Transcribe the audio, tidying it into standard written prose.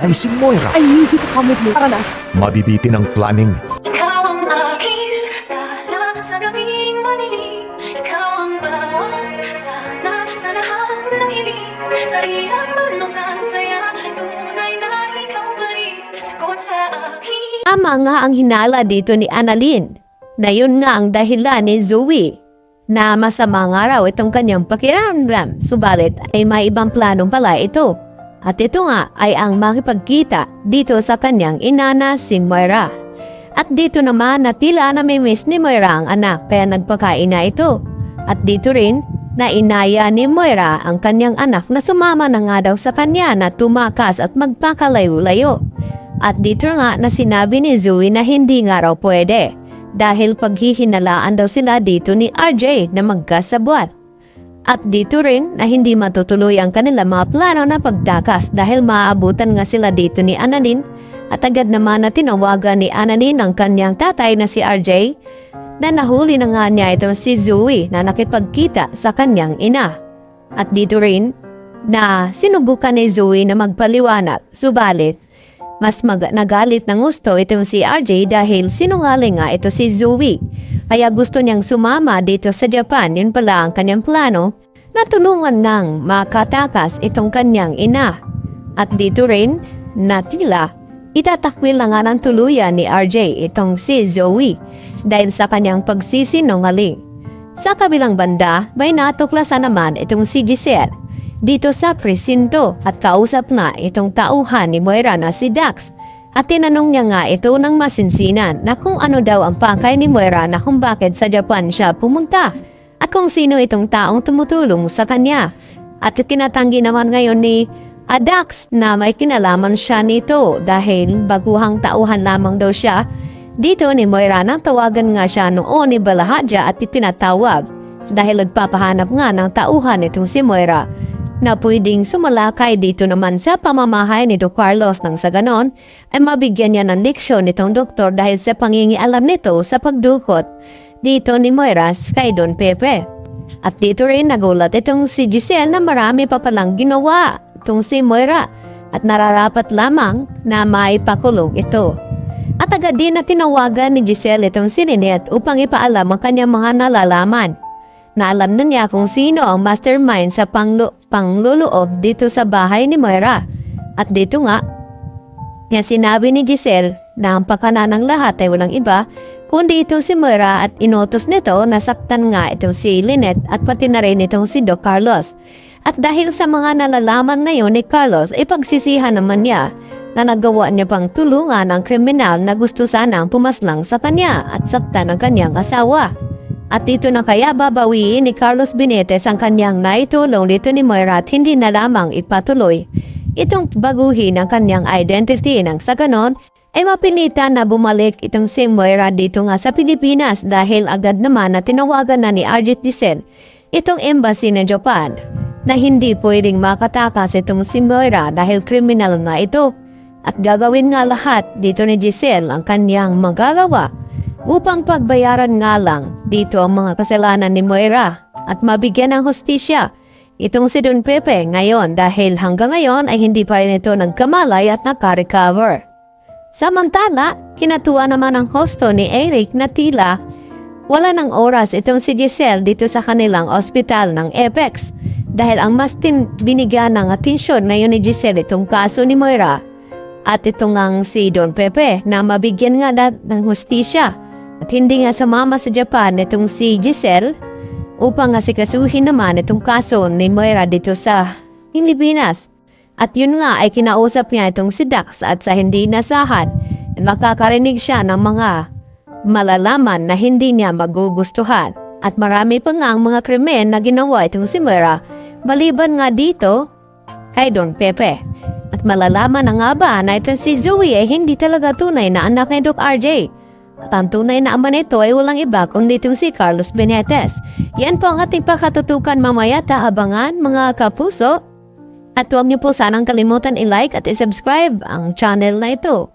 Ay si Moira. Ay, hindi ko kamot mo. Tara na. Mabibitin ang planning. Ikaw ang aking tala sa gabing madilim. Ikaw ang bawat sana sa lahat ng hiling. Sa ilang man o sa saya, tunay na ikaw pa rin. Sagot sa akin. Tama nga ang hinala dito ni Annalyn, na yun nga ang dahilan ni Zoe, na masama nga raw itong kanyang pakiramdam, subalit ay may ibang planong pala ito. At ito nga ay ang makipagkita dito sa kanyang ina na si Moira. At dito naman na tila namimiss ni Moira ang anak kaya nagpakaina ito. At dito rin na inaya ni Moira ang kanyang anak na sumama na nga daw sa kanya na tumakas at magpakalayo-layo. At dito nga na sinabi ni Zoe na hindi nga raw pwede dahil paghihinalaan daw sila dito ni RJ na magkasabwat. At dito rin na hindi matutuloy ang kanila mga plano na pagtakas dahil maaabutan nga sila dito ni Annalyn at agad naman na tinawagan ni Annalyn ang kanyang tatay na si RJ na nahuli na nga niya itong si Zoe na nakipagkita sa kanyang ina. At dito rin na sinubukan ni Zoe na magpaliwanag, subalit mas nagalit ng gusto itong si RJ dahil sinungaling nga ito si Zoe. Kaya gusto niyang sumama dito sa Japan, yun pala ang kanyang plano na tulungan ngang makatakas itong kanyang ina. At dito rin na tila itatakwil na nga ng tuluyan ni RJ itong si Zoe dahil sa kanyang pagsisinungaling. Sa kabilang banda, may natuklasan naman itong si Giselle dito sa presinto at kausap na itong tauhan ni Moira na si Dax. At tinanong niya nga ito ng masinsinan na kung ano daw ang pakay ni Moira na kung bakit sa Japan siya pumunta at kung sino itong taong tumutulong sa kanya. At kinatanggi naman ngayon ni Dax na may kinalaman siya nito dahil baguhang tauhan lamang daw siya dito ni Moira nang tawagan nga siya noon ni Balahadja at ipinatawag dahil nagpapahanap nga ng tauhan itong si Moira na pwedeng sumalakay dito naman sa pamamahay ni Dr. Carlos nang sa ganon ay mabigyan niya ng leksyon nitong doktor dahil sa pangingialam nito sa pagdukot dito ni Moira kay Don Pepe. At dito rin nagulat itong si Giselle na marami pa palang ginawa itong si Moira at nararapat lamang na maipakulong ito. At agad din na tinawagan ni Giselle itong si Lynette upang ipaalam ang kanyang mga nalalaman. Naalam na niya kung sino ang mastermind sa pangluloob dito sa bahay ni Moira. At dito nga, sinabi ni Giselle na ang pakana ng lahat ay walang iba, kundi ito si Moira at inutos nito na saktan nga ito si Lynette at pati na rin itong si Doc Carlos. At dahil sa mga nalalaman ngayon ni Carlos, ay pagsisihan naman niya na nagawa niya pang tulungan ng kriminal na gusto sanang pumaslang sa kanya at saktan ang kanyang asawa. At dito na kaya babawiin ni Carlos Benitez ang kanyang naitulong dito ni Moira at hindi na lamang ipatuloy itong baguhin ang kanyang identity nang sa ganon ay mapilitan na bumalik itong si Moira dito nga sa Pilipinas dahil agad naman na tinawagan na ni Arjit Dicen itong embassy ng Japan na hindi pwedeng makatakas itong si Moira dahil kriminal nga ito at gagawin nga lahat dito ni Giselle ang kanyang magagawa upang pagbayaran nga lang dito ang mga kasalanan ni Moira at mabigyan ng hustisya itong si Don Pepe ngayon dahil hanggang ngayon ay hindi pa rin ito nagkamalay at nakarecover. Samantala, kinatuwa naman ang hosto ni Eric na tila wala ng oras itong si Giselle dito sa kanilang ospital ng Apex dahil ang mas binigyan ng atensyon ngayon ni Giselle itong kaso ni Moira at itong ang si Don Pepe na mabigyan nga ng hustisya. At hindi nga sumama sa Japan itong si Giselle upang nga sikasuhin naman itong kaso ni Moira dito sa Pilipinas. At yun nga ay kinausap niya itong si Dax at sa hindi nasahan makakarinig siya ng mga malalaman na hindi niya magugustuhan. At marami pa nga ang mga krimen na ginawa itong si Moira maliban nga dito kay Don Pepe. At malalaman na nga ba na itong si Zoe ay hindi talaga tunay na anak ni Doc RJ. At ang tunay na ama nito ay walang iba kundi itong si Carlos Benitez. Yan po ang ating pakatutukan mamaya, abangan mga kapuso. At huwag niyo po sanang kalimutan i-like at i-subscribe ang channel na ito.